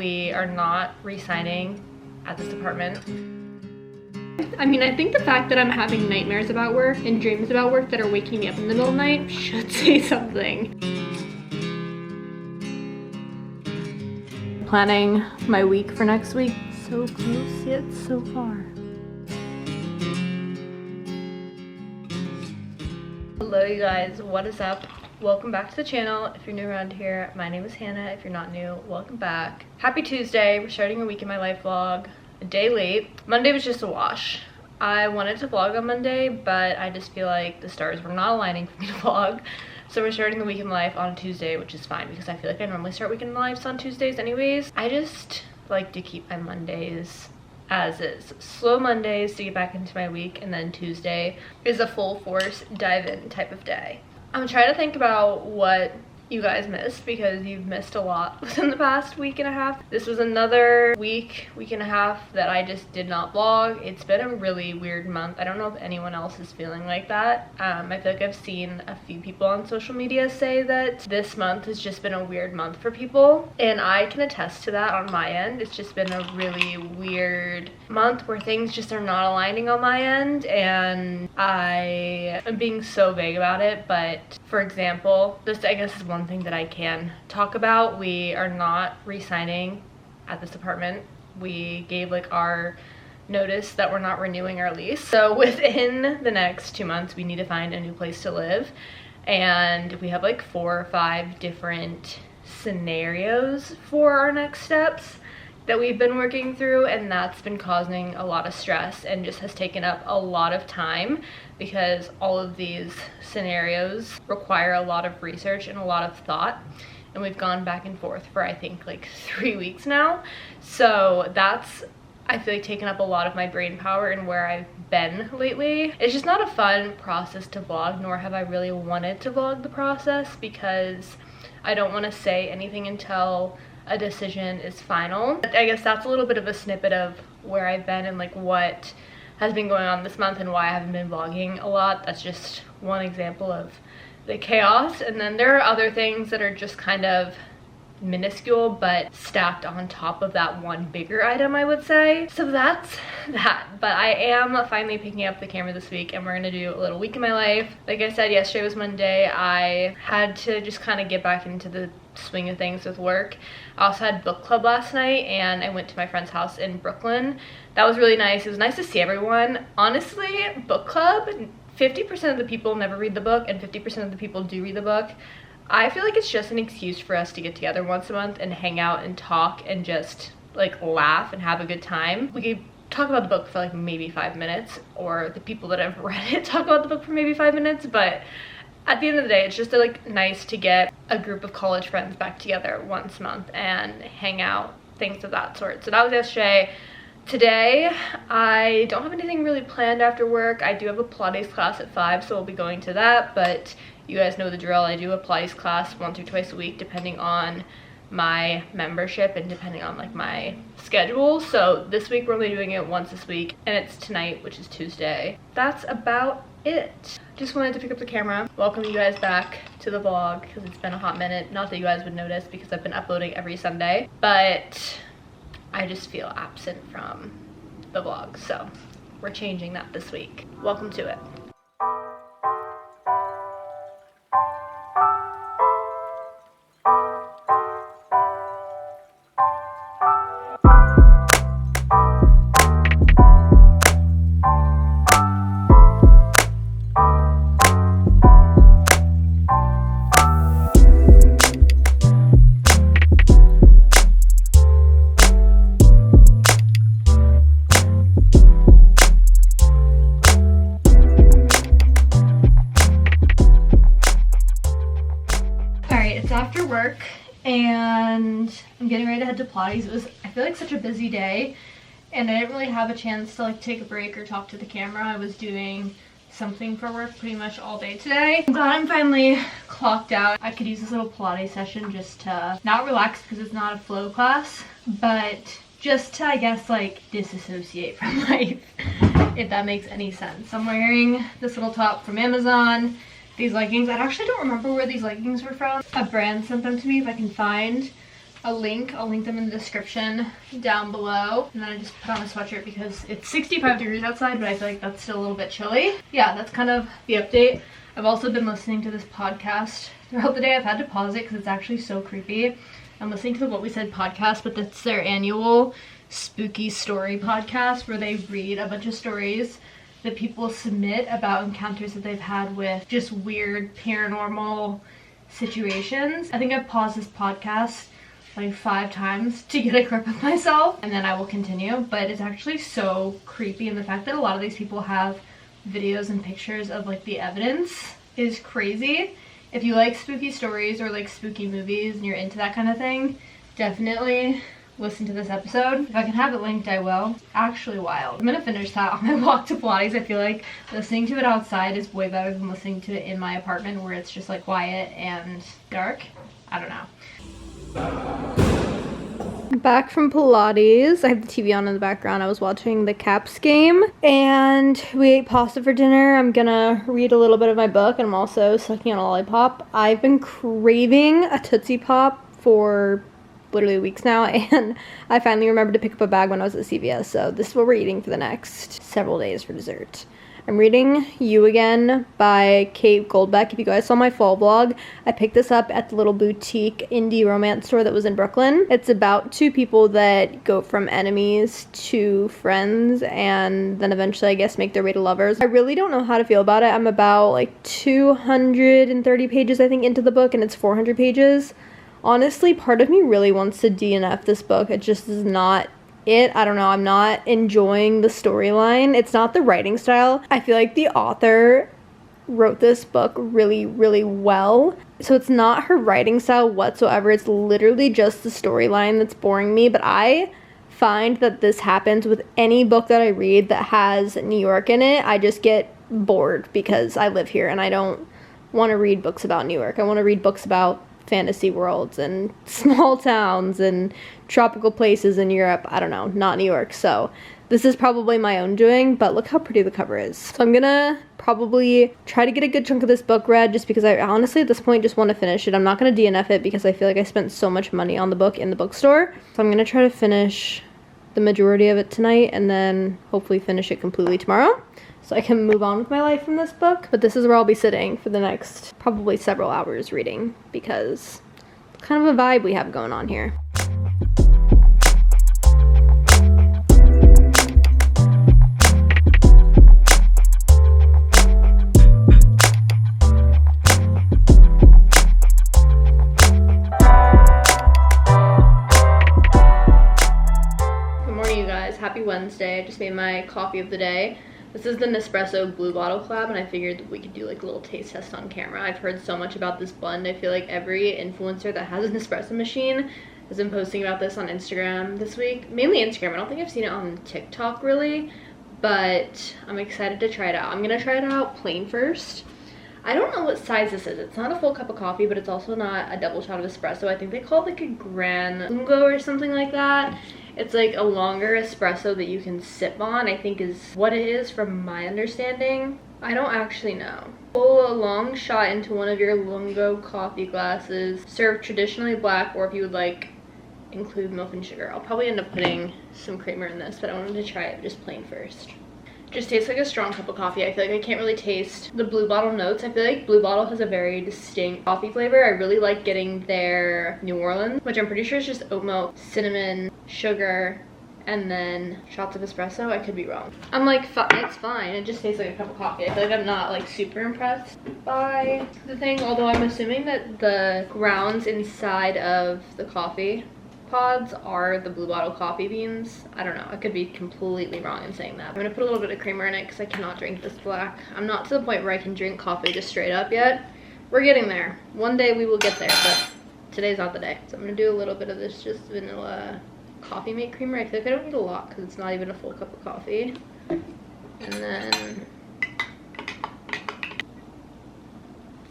we are not re-signing at this apartment. I mean, I think the fact that I'm having nightmares about work and dreams about work that are waking me up in the middle of the night should say something. Planning my week for next week. So close yet so far. Hello you guys, what is up? Welcome back to the channel. If you're new around here, my name is Hannah. If you're not new, welcome back. Happy Tuesday. We're starting a week in my life vlog. A day late. Monday was just a wash. I wanted to vlog on Monday, but I just feel like the stars were not aligning for me to vlog. So we're starting the weekend life on Tuesday, which is fine because I feel like I normally start weekend lives on Tuesdays anyways. I just like to keep my Mondays as is. Slow Mondays to get back into my week, and then Tuesday is a full force dive in type of day. I'm trying to think about what you guys missed because you've missed a lot within the past week and a half. This was another week and a half that I just did not vlog. It's been a really weird month. I don't know if anyone else is feeling like that. I feel like I've seen a few people on social media say that this month has just been a weird month for people, and I can attest to that on my end. It's just been a really weird month where things just are not aligning on my end, and I am being so vague about it. But for example, this I guess is one thing that I can talk about. We are not re-signing at this apartment. We gave like our notice that we're not renewing our lease. So within the next 2 months, we need to find a new place to live. And we have like 4 or 5 different scenarios for our next steps that we've been working through, and that's been causing a lot of stress and just has taken up a lot of time because all of these scenarios require a lot of research and a lot of thought, and we've gone back and forth for I think like 3 weeks now. So that's, I feel like, taken up a lot of my brain power and where I've been lately. It's just not a fun process to vlog, nor have I really wanted to vlog the process because I don't want to say anything until a decision is final. I guess that's a little bit of a snippet of where I've been and like what has been going on this month and why I haven't been vlogging a lot. That's just one example of the chaos. And then there are other things that are just kind of minuscule but stacked on top of that one bigger item, I would say. So that's that. But I am finally picking up the camera this week and we're gonna do a little week in my life. Like I said, yesterday was Monday. I had to just kind of get back into the swing of things with work. I also had book club last night and I went to my friend's house in Brooklyn. That was really nice. It was nice to see everyone. Honestly, book club, 50% of the people never read the book and 50% of the people do read the book. I feel like it's just an excuse for us to get together once a month and hang out and talk and just like laugh and have a good time. We could talk about the book for like maybe 5 minutes, or the people that have read it talk about the book for maybe 5 minutes, but at the end of the day, it's just like nice to get a group of college friends back together once a month and hang out, things of that sort. So that was yesterday. Today, I don't have anything really planned after work. I do have a Pilates class at 5, so we'll be going to that, but you guys know the drill. I do a Pilates class once or twice a week depending on my membership and depending on like my schedule. So this week we're only doing it once this week, and it's tonight, which is Tuesday. That's about it. Just wanted to pick up the camera, welcome you guys back to the vlog because it's been a hot minute. Not that you guys would notice because I've been uploading every Sunday, but I just feel absent from the vlog, so we're changing that this week. Welcome to it. After work and I'm getting ready to head to Pilates. It was, I feel like, such a busy day and I didn't really have a chance to like take a break or talk to the camera. I was doing something for work pretty much all day today. I'm glad I'm finally clocked out. I could use this little Pilates session just to not relax because it's not a flow class, but just to, I guess, like disassociate from life, if that makes any sense. I'm wearing this little top from Amazon. These leggings, I actually don't remember where these leggings were from. A brand sent them to me if I can find a link. I'll link them in the description down below. And then I just put on a sweatshirt because it's 65 degrees outside, but I feel like that's still a little bit chilly. Yeah, that's kind of the update. I've also been listening to this podcast throughout the day. I've had to pause it because it's actually so creepy. I'm listening to the What We Said podcast, but that's their annual spooky story podcast where they read a bunch of stories that people submit about encounters that they've had with just weird paranormal situations. I think I've paused this podcast like 5 times to get a grip of myself, and then I will continue. But it's actually so creepy, and the fact that a lot of these people have videos and pictures of like the evidence is crazy. If you like spooky stories or like spooky movies and you're into that kind of thing, definitely listen to this episode. If I can have it linked, I will. Actually wild. I'm gonna finish that on my walk to Pilates. I feel like listening to it outside is way better than listening to it in my apartment where it's just like quiet and dark. I don't know. Back from Pilates. I have the TV on in the background. I was watching the Caps game and we ate pasta for dinner. I'm gonna read a little bit of my book and I'm also sucking on a lollipop. I've been craving a Tootsie Pop for literally weeks now, and I finally remembered to pick up a bag when I was at CVS, so this is what we're eating for the next several days for dessert. I'm reading You Again by Kate Goldbeck. If you guys saw my fall vlog, I picked this up at the little boutique indie romance store that was in Brooklyn. It's about 2 people that go from enemies to friends and then eventually, I guess, make their way to lovers. I really don't know how to feel about it. I'm about like 230 pages, I think, into the book, and it's 400 pages. Honestly, part of me really wants to DNF this book. It just is not it. I don't know. I'm not enjoying the storyline. It's not the writing style. I feel like the author wrote this book really, really well. So it's not her writing style whatsoever. It's literally just the storyline that's boring me. But I find that this happens with any book that I read that has New York in it. I just get bored because I live here and I don't want to read books about New York. I want to read books about fantasy worlds and small towns and tropical places in Europe. I don't know, not New York. So this is probably my own doing, but look how pretty the cover is. So I'm gonna probably try to get a good chunk of this book read just because I honestly at this point just want to finish it. I'm not gonna DNF it because I feel like I spent so much money on the book in the bookstore. So I'm gonna try to finish the majority of it tonight and then hopefully finish it completely tomorrow, so I can move on with my life from this book. But this is where I'll be sitting for the next probably several hours reading because it's kind of a vibe we have going on here. Good morning, you guys. Happy Wednesday. I just made my coffee of the day. This is the Nespresso Blue Bottle collab, and I figured we could do like a little taste test on camera. I've heard so much about this blend. I feel like every influencer that has an espresso machine has been posting about this on Instagram this week. Mainly Instagram. I don't think I've seen it on TikTok really, but I'm excited to try it out. I'm gonna try it out plain first. I don't know what size this is. It's not a full cup of coffee, but it's also not a double shot of espresso. I think they call it like a Gran Lungo or something like that. It's like a longer espresso that you can sip on, I think is what it is from my understanding. I don't actually know. Pull a long shot into one of your Lungo coffee glasses. Serve traditionally black, or if you would like, include milk and sugar. I'll probably end up putting some creamer in this, but I wanted to try it just plain first. Just tastes like a strong cup of coffee. I feel like I can't really taste the Blue Bottle notes. I feel like Blue Bottle has a very distinct coffee flavor. I really like getting their New Orleans, which I'm pretty sure is just oat milk, cinnamon, sugar, and then shots of espresso. I could be wrong. I'm like, it's fine. It just tastes like a cup of coffee. I feel like I'm not like super impressed by the thing, although I'm assuming that the grounds inside of the coffee pods are the Blue Bottle coffee beans. I don't know. I could be completely wrong in saying that. I'm gonna put a little bit of creamer in it because I cannot drink this black. I'm not to the point where I can drink coffee just straight up yet. We're getting there. One day we will get there, but today's not the day. So I'm gonna do a little bit of this just vanilla coffee mate creamer. I feel like I don't need a lot because it's not even a full cup of coffee. And then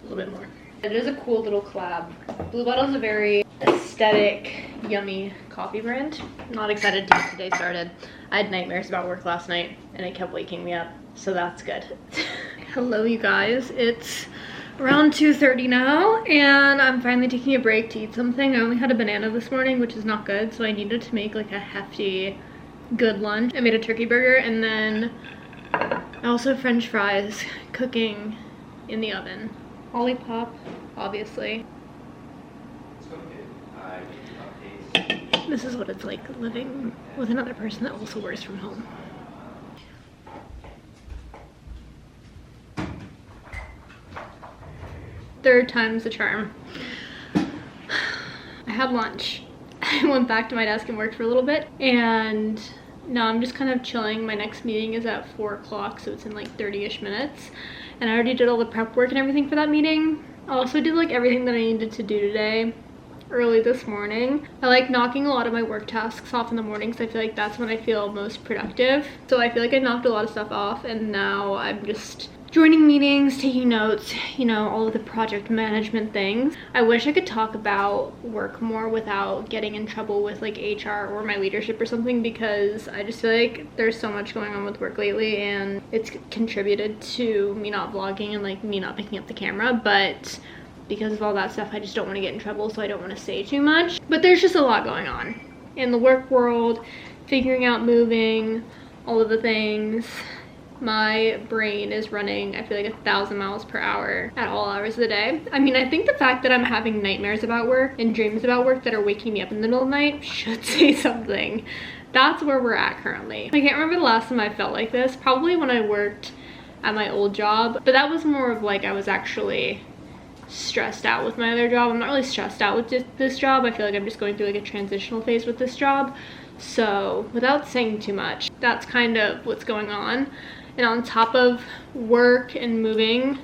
a little bit more. It is a cool little collab. Blue Bottle is a very aesthetic, yummy coffee brand. Not excited to get today started. I had nightmares about work last night and it kept waking me up, so that's good. Hello you guys, it's around 2:30 now, and I'm finally taking a break to eat something. I only had a banana this morning, which is not good, so I needed to make like a hefty, good lunch. I made a turkey burger, and then I also have French fries cooking in the oven. Lollipop, obviously. This is what it's like living with another person that also works from home. Third time's the charm. I had lunch. I went back to my desk and worked for a little bit, and now I'm just kind of chilling. My next meeting is at 4 o'clock, so it's in like 30-ish minutes. And I already did all the prep work and everything for that meeting. I also did like everything that I needed to do today early this morning. I like knocking a lot of my work tasks off in the morning because I feel like that's when I feel most productive. So I feel like I knocked a lot of stuff off, and now I'm just joining meetings, taking notes, you know, all of the project management things. I wish I could talk about work more without getting in trouble with like HR or my leadership or something, because I just feel like there's so much going on with work lately, and it's contributed to me not vlogging and like me not picking up the camera. But because of all that stuff, I just don't want to get in trouble, so I don't want to say too much. But there's just a lot going on in the work world, figuring out moving, all of the things. My brain is running, I feel like 1,000 miles per hour at all hours of the day. I mean, I think the fact that I'm having nightmares about work and dreams about work that are waking me up in the middle of the night should say something. That's where we're at currently. I can't remember the last time I felt like this. Probably when I worked at my old job, but that was more of like I was actually stressed out with my other job. I'm not really stressed out with this job. I feel like I'm just going through like a transitional phase with this job. So without saying too much, that's kind of what's going on. And on top of work and moving,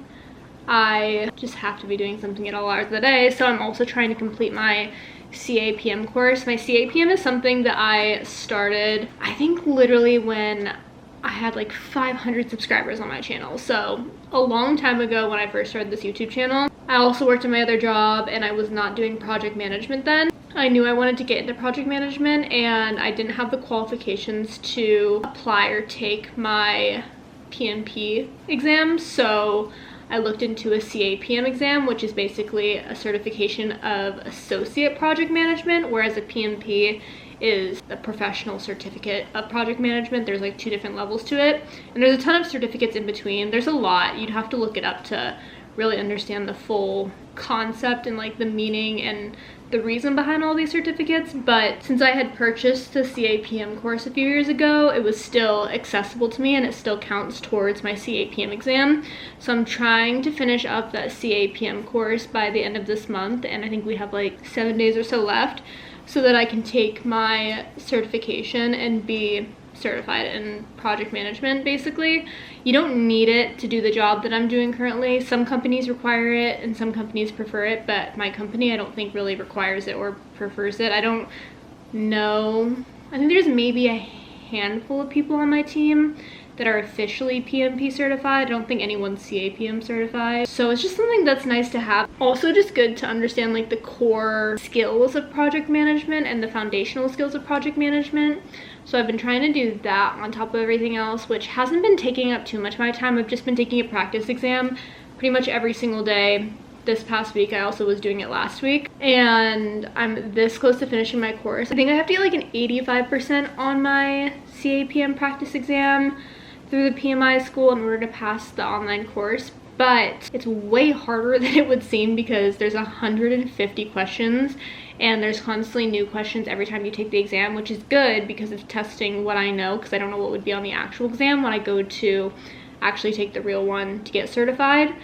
I just have to be doing something at all hours of the day. So I'm also trying to complete my CAPM course. My CAPM is something that I started, I think literally when I had like 500 subscribers on my channel. So a long time ago when I first started this YouTube channel. I also worked in my other job, and I was not doing project management then. I knew I wanted to get into project management, and I didn't have the qualifications to apply or take my PMP exam, so I looked into a CAPM exam, which is basically a certification of associate project management, whereas a PMP is the professional certificate of project management. There's like 2 different levels to it, and there's a ton of certificates in between. There's a lot. You'd have to look it up to really understand the full concept and like the meaning and the reason behind all these certificates. But since I had purchased the CAPM course a few years ago, it was still accessible to me, and it still counts towards my CAPM exam. So I'm trying to finish up that CAPM course by the end of this month, and I think we have like 7 days or so left, so that I can take my certification and be certified in project management. Basically, you don't need it to do the job that I'm doing currently. Some companies require it and some companies prefer it, but my company I don't think really requires it or prefers it. I don't know. I think there's maybe a handful of people on my team that are officially PMP certified. I don't think anyone's CAPM certified. So it's just something that's nice to have. Also just good to understand like the core skills of project management and the foundational skills of project management. So I've been trying to do that on top of everything else, which hasn't been taking up too much of my time. I've just been taking a practice exam pretty much every single day this past week. I also was doing it last week, and I'm this close to finishing my course. I think I have to get like an 85% on my CAPM practice exam through the PMI school in order to pass the online course. But it's way harder than it would seem because there's 150 questions, and there's constantly new questions every time you take the exam, which is good because it's testing what I know, because I don't know what would be on the actual exam when I go to actually take the real one to get certified.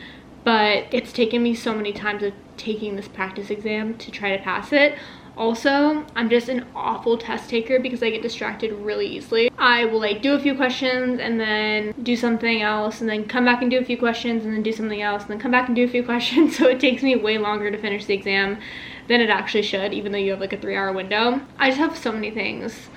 But it's taken me so many times of taking this practice exam to try to pass it. Also, I'm just an awful test taker because I get distracted really easily. I will like do a few questions and then do something else, and then come back and do a few questions and then do something else and then come back and do a few questions. So it takes me way longer to finish the exam than it actually should, even though you have like a 3-hour window. I just have so many things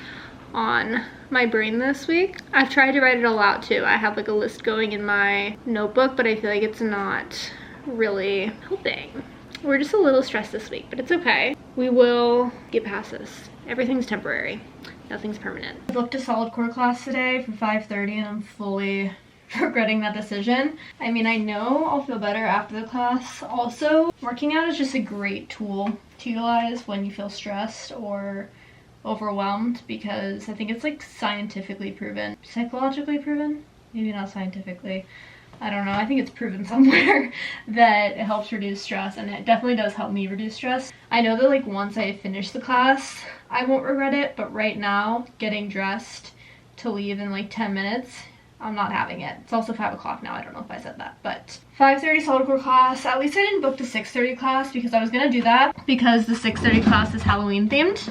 on my brain this week. I've tried to write it all out too. I have like a list going in my notebook, but I feel like it's not really helping. We're just a little stressed this week, but it's okay. We will get past this. Everything's temporary. Nothing's permanent. I booked a solid core class today for 5:30, and I'm fully regretting that decision. I mean, I know I'll feel better after the class. Also, working out is just a great tool to utilize when you feel stressed or overwhelmed, because I think it's like scientifically proven, psychologically proven, maybe not scientifically, I don't know, I think it's proven somewhere that it helps reduce stress, and it definitely does help me reduce stress. I know that like once I finish the class I won't regret it, but right now getting dressed to leave in like 10 minutes, I'm not having it. It's also 5 o'clock now, I don't know if I said that, but 5:30 solid core class. At least I didn't book the 6:30 class because I was gonna do that because the 6:30 class is Halloween themed,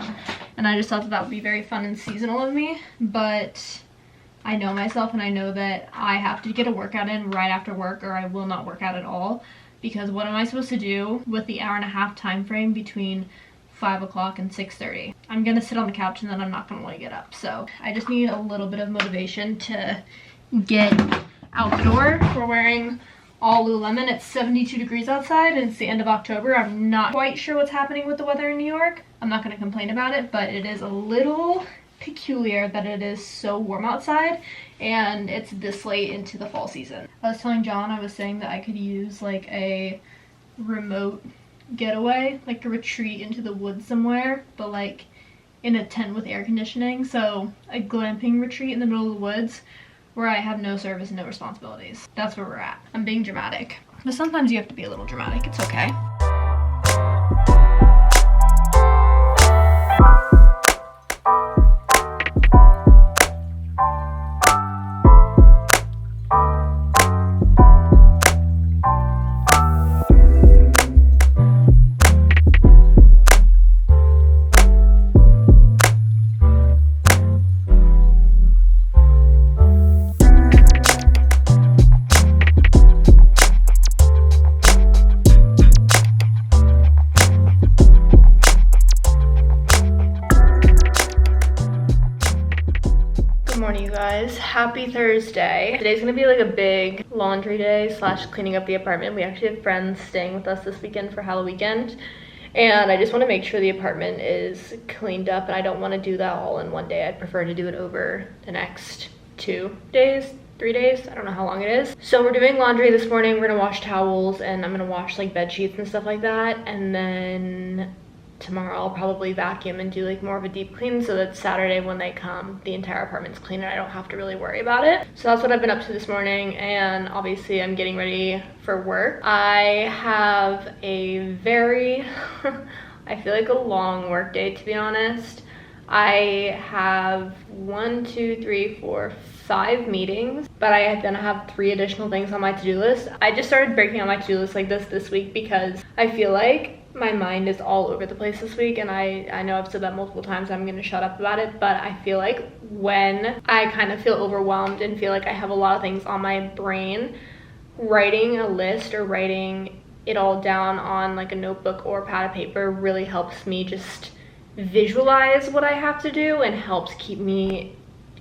and I just thought that that would be very fun and seasonal of me. But I know myself, and I know that I have to get a workout in right after work or I will not work out at all, because what am I supposed to do with the hour-and-a-half time frame between 5 o'clock and 6:30? I'm gonna sit on the couch and then I'm not gonna want to get up. So I just need a little bit of motivation to get out the door. We're wearing all Lululemon. It's 72 degrees outside and it's the end of October. I'm not quite sure what's happening with the weather in New York. I'm not going to complain about it, but it is a little peculiar that it is so warm outside and it's this late into the fall season. I was telling John, I was saying that I could use like a remote getaway, like a retreat into the woods somewhere, but like in a tent with air conditioning. So a glamping retreat in the middle of the woods where I have no service and no responsibilities. That's where we're at. I'm being dramatic, but sometimes you have to be a little dramatic. It's okay. Happy Thursday. Today's gonna be like a big laundry day slash cleaning up the apartment. We actually have friends staying with us this weekend for Halloween weekend, and I just want to make sure the apartment is cleaned up, and I don't want to do that all in one day. I'd prefer to do it over the next 2 days, 3 days, I don't know how long it is. So we're doing laundry this morning. We're gonna wash towels and I'm gonna wash like bed sheets and stuff like that, and then tomorrow I'll probably vacuum and do like more of a deep clean so that Saturday when they come the entire apartment's clean and I don't have to really worry about it. So that's what I've been up to this morning, and obviously I'm getting ready for work. I have a very I feel like a long work day, to be honest. I have 5 meetings, but I then have 3 additional things on my to-do list. I just started breaking out my to-do list like this week because I feel like my mind is all over the place this week, and I know I've said that multiple times. I'm gonna shut up about it, but I feel like when I kind of feel overwhelmed and feel like I have a lot of things on my brain, writing a list or writing it all down on like a notebook or pad of paper really helps me just visualize what I have to do and helps keep me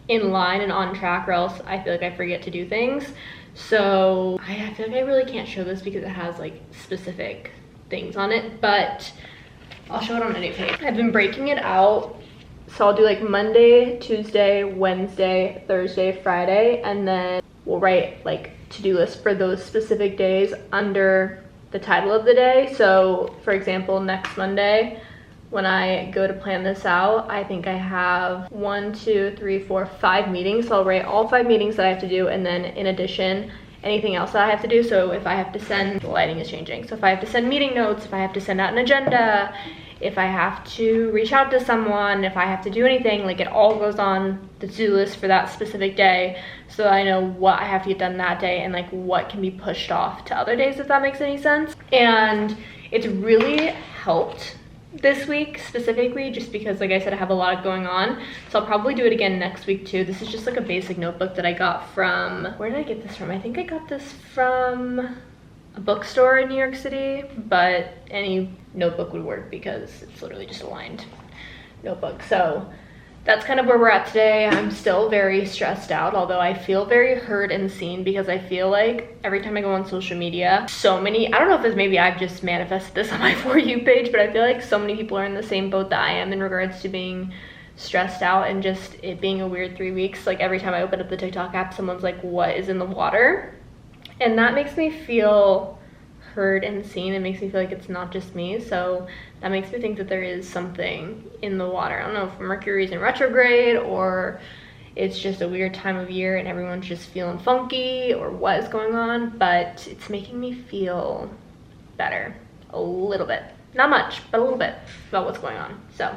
in line and on track, or else I feel like I forget to do things. So I feel like I really can't show this because it has like specific things on it, but I'll show it on a new page. I've been breaking it out, so I'll do like Monday, Tuesday, Wednesday, Thursday, Friday, and then we'll write like to-do lists for those specific days under the title of the day. So for example, next Monday when I go to plan this out, I think I have 1, 2, 3, 4, 5 meetings. So I'll write all 5 meetings that I have to do, and then in addition anything else that I have to do. So if I have to send, the lighting is changing, so if I have to send meeting notes, if I have to send out an agenda, if I have to reach out to someone, if I have to do anything, like it all goes on the to-do list for that specific day, so I know what I have to get done that day and like what can be pushed off to other days, if that makes any sense. And it's really helped this week specifically just because, like I said, I have a lot going on, so I'll probably do it again next week too. This is just like a basic notebook that I got from, where did I get this from? I think I got this from a bookstore in New York City, but any notebook would work because it's literally just a lined notebook. So that's kind of where we're at today. I'm still very stressed out, although I feel very heard and seen because I feel like every time I go on social media, so many, I don't know if it's maybe I've just manifested this on my For You page, but I feel like so many people are in the same boat that I am in regards to being stressed out and just it being a weird 3 weeks. Like every time I open up the TikTok app, someone's like, what is in the water? And that makes me feel heard and seen. It makes me feel like it's not just me. So that makes me think that there is something in the water. I don't know if Mercury's in retrograde or it's just a weird time of year and everyone's just feeling funky or what is going on, but it's making me feel better a little bit. Not much, but a little bit about what's going on. So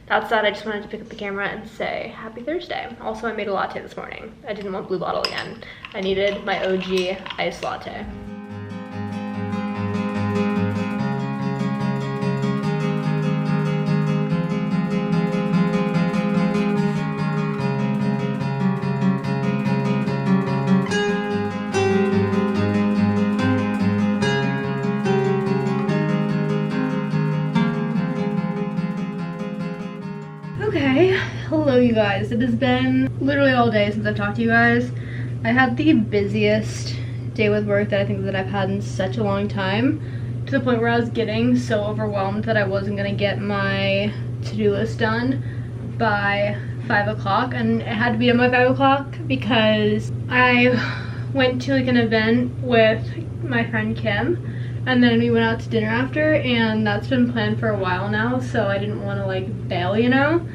that's that. I just wanted to pick up the camera and say happy Thursday. Also, I made a latte this morning. I didn't want Blue Bottle again. I needed my OG iced latte. Okay, hello you guys. It has been literally all day since I've talked to you guys. I had the busiest day with work that I think that I've had in such a long time, to the point where I was getting so overwhelmed that I wasn't gonna get my to-do list done by 5 o'clock, and it had to be done by 5 o'clock because I went to like an event with my friend Kim, and then we went out to dinner after, and that's been planned for a while now, so I didn't want to like bail, you know?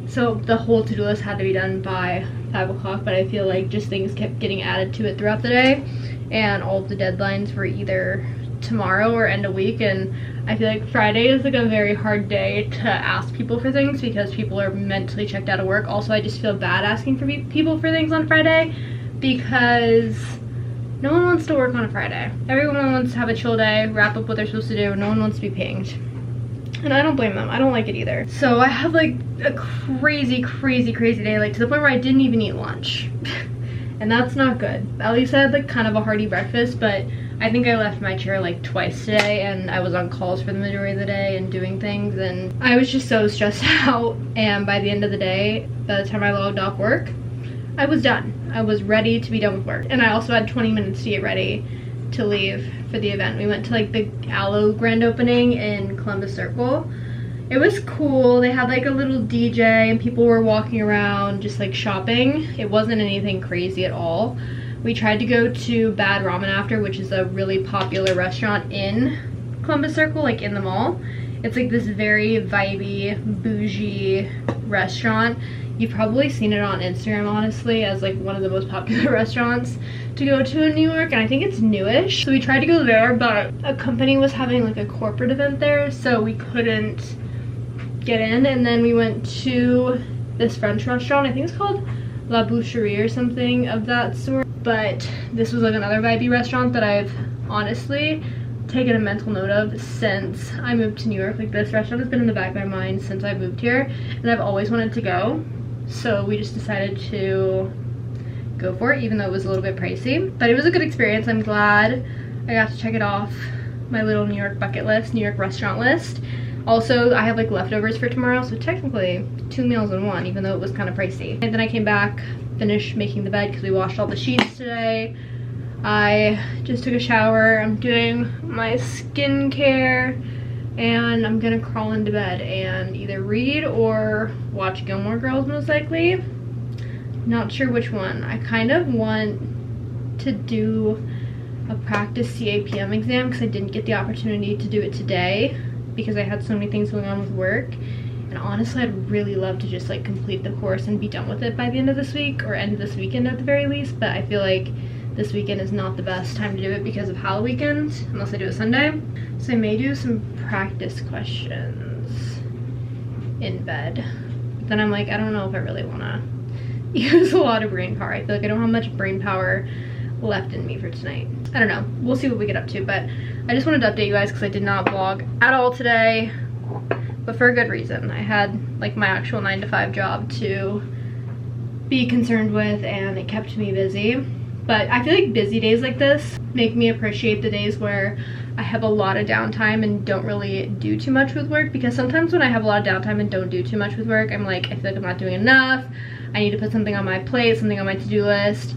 So the whole to-do list had to be done by 5 o'clock, but I feel like just things kept getting added to it throughout the day, and all of the deadlines were either tomorrow or end of week, and I feel like Friday is like a very hard day to ask people for things because people are mentally checked out of work. Also, I just feel bad asking for people for things on Friday because no one wants to work on a Friday. Everyone wants to have a chill day, wrap up what they're supposed to do, and no one wants to be pinged. And I don't blame them. I don't like it either. So I have like a crazy day, like to the point where I didn't even eat lunch. And that's not good. At least I had like kind of a hearty breakfast, but I think I left my chair like twice today, and I was on calls for the majority of the day and doing things, and I was just so stressed out. And by the end of the day, by the time I logged off work, I was done. I was ready to be done with work. And I also had 20 minutes to get ready to leave for the event. We went to like the Aloe grand opening in Columbus Circle. It was cool. They had like a little DJ and people were walking around just like shopping. It wasn't anything crazy at all. We tried to go to Bad Ramen after, which is a really popular restaurant in Columbus Circle, like in the mall. It's like this very vibey, bougie restaurant. You've probably seen it on Instagram, honestly, as like one of the most popular restaurants to go to in New York, and I think it's newish. So we tried to go there, but a company was having like a corporate event there, so we couldn't get in. And then we went to this French restaurant, I think it's called La Boucherie or something of that sort. But this was like another vibey restaurant that I've honestly taken a mental note of since I moved to New York. Like this restaurant has been in the back of my mind since I moved here, and I've always wanted to go. So we just decided to go for it, even though it was a little bit pricey. But it was a good experience. I'm glad I got to check it off my little New York bucket list, New York restaurant list. Also, I have like leftovers for tomorrow, so technically 2 meals in one, even though it was kind of pricey. And then I came back, finished making the bed because we washed all the sheets today. I just took a shower. I'm doing my skincare, and I'm gonna crawl into bed and either read or watch Gilmore Girls, most likely. Not sure which one. I kind of want to do a practice CAPM exam because I didn't get the opportunity to do it today because I had so many things going on with work. And honestly, I'd really love to just like complete the course and be done with it by the end of this week, or end of this weekend at the very least. But I feel like this weekend is not the best time to do it because of Halloween, unless I do it Sunday. So I may do some practice questions in bed. But then I'm like, I don't know if I really want to use a lot of brain power. I feel like I don't have much brain power left in me for tonight. I don't know. We'll see what we get up to. But I just wanted to update you guys because I did not vlog at all today. But for a good reason. I had like my actual 9-to-5 job to be concerned with, and it kept me busy. But I feel like busy days like this make me appreciate the days where I have a lot of downtime and don't really do too much with work, because sometimes when I have a lot of downtime and don't do too much with work, I'm like, I feel like I'm not doing enough. I need to put something on my plate, something on my to-do list.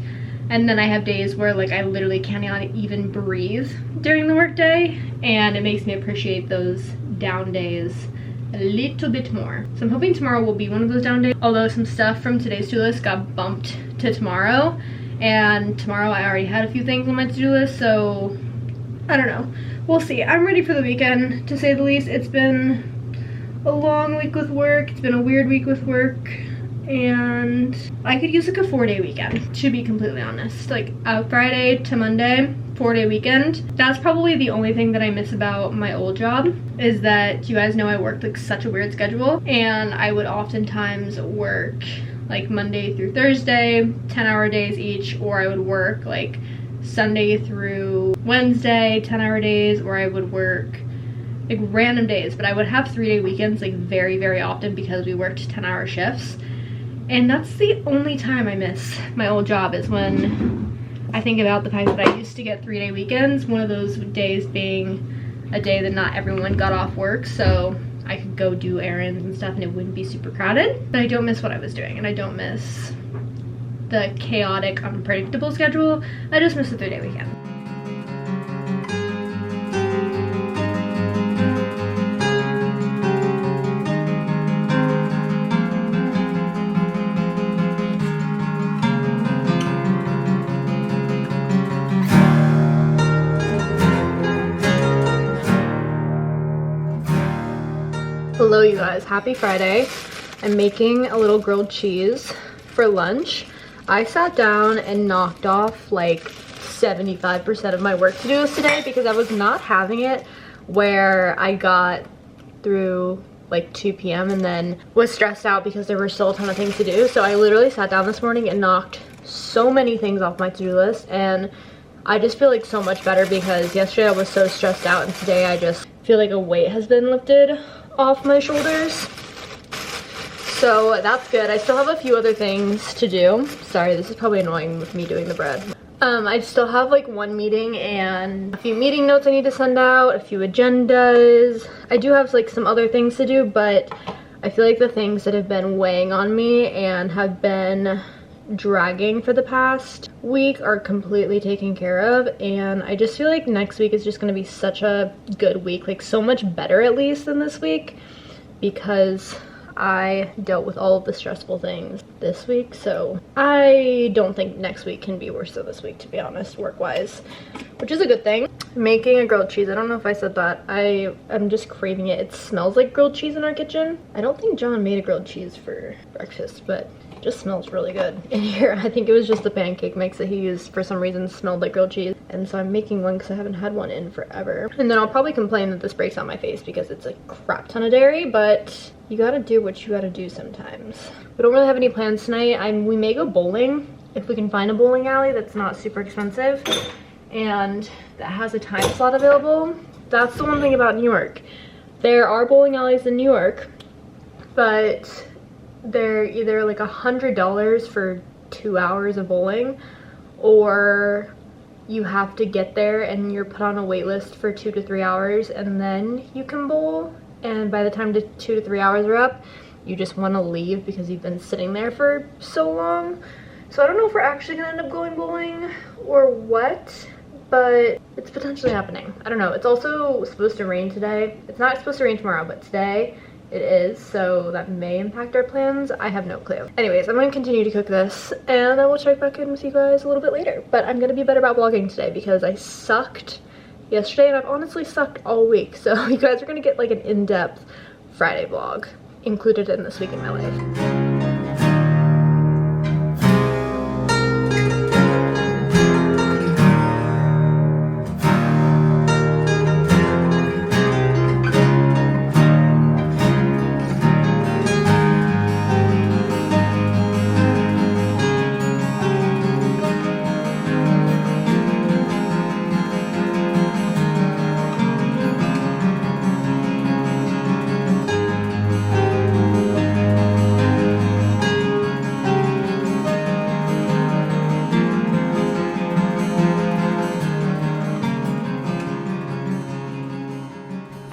And then I have days where like I literally can't even breathe during the work day, and it makes me appreciate those down days a little bit more. So I'm hoping tomorrow will be one of those down days, although some stuff from today's to-do list got bumped to tomorrow, and tomorrow I already had a few things on my to-do list, so I don't know. We'll see. I'm ready for the weekend, to say the least. It's been a long week with work. It's been a weird week with work, and I could use like a 4-day weekend, to be completely honest. Like a Friday to Monday, 4-day weekend. That's probably the only thing that I miss about my old job, is that you guys know I worked like such a weird schedule, and I would oftentimes work like Monday through Thursday, 10-hour days each, or I would work like Sunday through Wednesday, 10-hour days, or I would work like random days, but I would have 3-day weekends like very, very often because we worked 10-hour shifts. And that's the only time I miss my old job, is when I think about the fact that I used to get 3-day weekends, one of those days being a day that not everyone got off work, so I could go do errands and stuff and it wouldn't be super crowded. But I don't miss what I was doing, and I don't miss the chaotic, unpredictable schedule. I just miss the 3-day weekend. Hello you guys, happy Friday. I'm making a little grilled cheese for lunch. I sat down and knocked off like 75% of my work to do list today because I was not having it where I got through like 2 p.m. and then was stressed out because there were still a ton of things to do. So I literally sat down this morning and knocked so many things off my to-do list, and I just feel like so much better because yesterday I was so stressed out, and today I just feel like a weight has been lifted off my shoulders. So that's good. I still have a few other things to do. Sorry, this is probably annoying with me doing the bread. I still have like one meeting and a few meeting notes I need to send out, a few agendas. I do have like some other things to do, but I feel like the things that have been weighing on me and have been dragging for the past week are completely taken care of, and I just feel like next week is just going to be such a good week, like so much better at least than this week, because I dealt with all of the stressful things this week. So I don't think next week can be worse than this week, to be honest, work-wise, which is a good thing. Making a grilled cheese. I don't know if I said that. I'm just craving it. It smells like grilled cheese in our kitchen. I don't think John made a grilled cheese for breakfast, but it just smells really good in here. I think it was just the pancake mix that he used for some reason smelled like grilled cheese, and so I'm making one because I haven't had one in forever. And then I'll probably complain that this breaks out my face because it's a crap ton of dairy, but you gotta do what you gotta do sometimes. We don't really have any plans tonight. We may go bowling if we can find a bowling alley that's not super expensive and that has a time slot available. That's the one thing about New York. There are bowling alleys in New York, but they're either like $100 for 2 hours of bowling, or you have to get there and you're put on a wait list for 2 to 3 hours and then you can bowl. And by the time the 2 to 3 hours are up, you just want to leave because you've been sitting there for so long. So I don't know if we're actually gonna end up going bowling or what, but it's potentially happening. I don't know. It's also supposed to rain today. It's not supposed to rain tomorrow, but today it is, so that may impact our plans. I have no clue. Anyways, I'm gonna continue to cook this and I will check back in with you guys a little bit later. But I'm gonna be better about vlogging today because I sucked yesterday and I've honestly sucked all week. So you guys are gonna get like an in-depth Friday vlog included in This Week in My Life.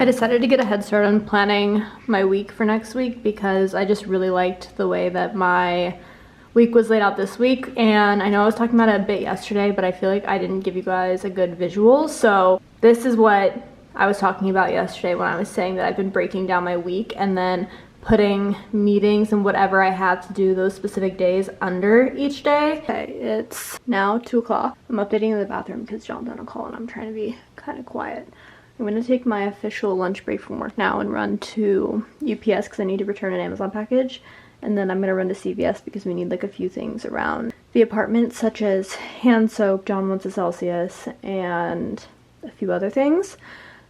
I decided to get a head start on planning my week for next week because I just really liked the way that my week was laid out this week. And I know I was talking about it a bit yesterday, but I feel like I didn't give you guys a good visual. So this is what I was talking about yesterday when I was saying that I've been breaking down my week and then putting meetings and whatever I had to do those specific days under each day. Okay, it's now 2 o'clock. I'm updating in the bathroom because John's on a call and I'm trying to be kind of quiet. I'm gonna take my official lunch break from work now and run to UPS because I need to return an Amazon package. And then I'm gonna run to CVS because we need like a few things around the apartment, such as hand soap, John wants a Celsius, and a few other things.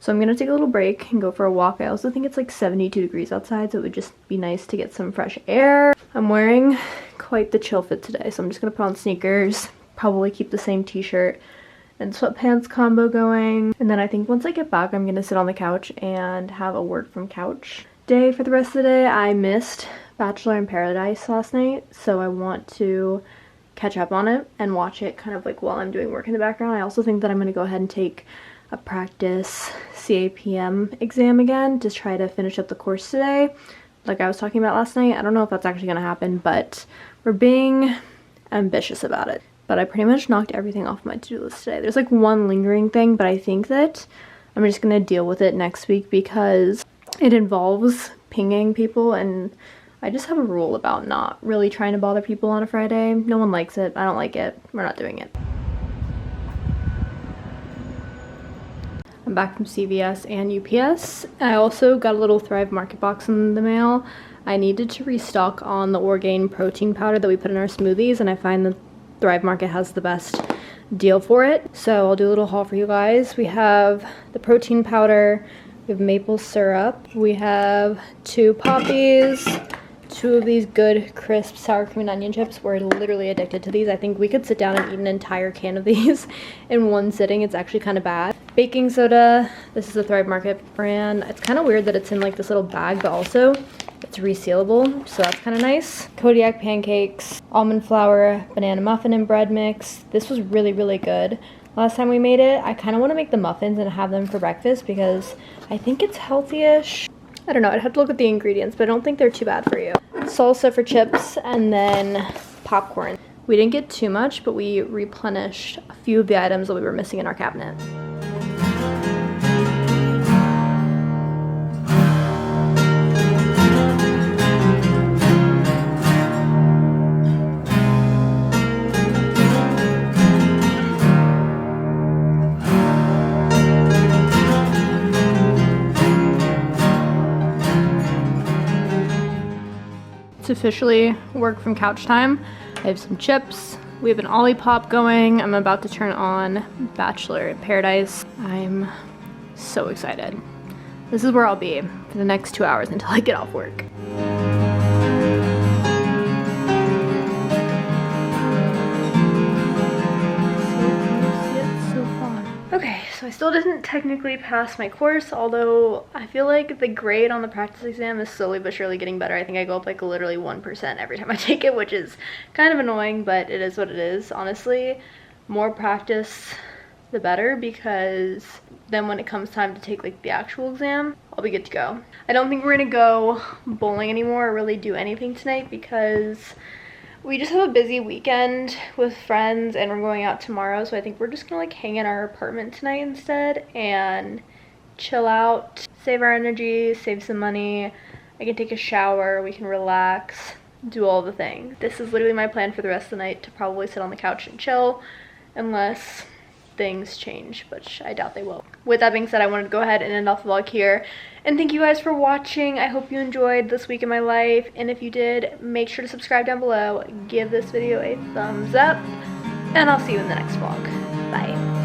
So I'm gonna take a little break and go for a walk. I also think it's like 72 degrees outside, so it would just be nice to get some fresh air. I'm wearing quite the chill fit today, so I'm just gonna put on sneakers, probably keep the same t-shirt and sweatpants combo going. And then I think once I get back, I'm gonna sit on the couch and have a work from couch day for the rest of the day. I missed Bachelor in Paradise last night, so I want to catch up on it and watch it kind of like while I'm doing work in the background. I also think that I'm gonna go ahead and take a practice CAPM exam again to try to finish up the course today, like I was talking about last night. I don't know if that's actually gonna happen, but we're being ambitious about it. But I pretty much knocked everything off my to-do list today. There's like one lingering thing, but I think that I'm just gonna deal with it next week because it involves pinging people, and I just have a rule about not really trying to bother people on a Friday. No one likes it. I don't like it. We're not doing it. I'm back from CVS and UPS. I also got a little Thrive Market box in the mail. I needed to restock on the Orgain protein powder that we put in our smoothies, and I find that Thrive Market has the best deal for it. So I'll do a little haul for you guys. We have the protein powder, we have maple syrup, we have 2 poppies, 2 of these good crisp sour cream and onion chips. We're literally addicted to these. I think we could sit down and eat an entire can of these in one sitting. It's actually kind of bad. Baking soda, this is a Thrive Market brand. It's kind of weird that it's in like this little bag, but also it's resealable, so that's kind of nice. Kodiak pancakes, almond flour, banana muffin and bread mix. This was really, really good last time we made it. I kind of want to make the muffins and have them for breakfast because I think it's healthy-ish. I don't know, I'd have to look at the ingredients, but I don't think they're too bad for you. Salsa for chips, and then popcorn. We didn't get too much, but we replenished a few of the items that we were missing in our cabinet. It's officially work from couch time. I have some chips. We have an Olipop going. I'm about to turn on Bachelor in Paradise. I'm so excited. This is where I'll be for the next 2 hours until I get off work. Okay, so I still didn't technically pass my course, although I feel like the grade on the practice exam is slowly but surely getting better. I think I go up like literally 1% every time I take it, which is kind of annoying, but it is what it is. Honestly, more practice the better, because then when it comes time to take like the actual exam, I'll be good to go. I don't think we're gonna go bowling anymore or really do anything tonight because we just have a busy weekend with friends and we're going out tomorrow, so I think we're just gonna like hang in our apartment tonight instead and chill out, save our energy, save some money. I can take a shower, we can relax, do all the things. This is literally my plan for the rest of the night, to probably sit on the couch and chill unless things change, which I doubt they will. With that being said, I wanted to go ahead and end off the vlog here. And thank you guys for watching. I hope you enjoyed this week in my life. And if you did, make sure to subscribe down below. Give this video a thumbs up. And I'll see you in the next vlog. Bye.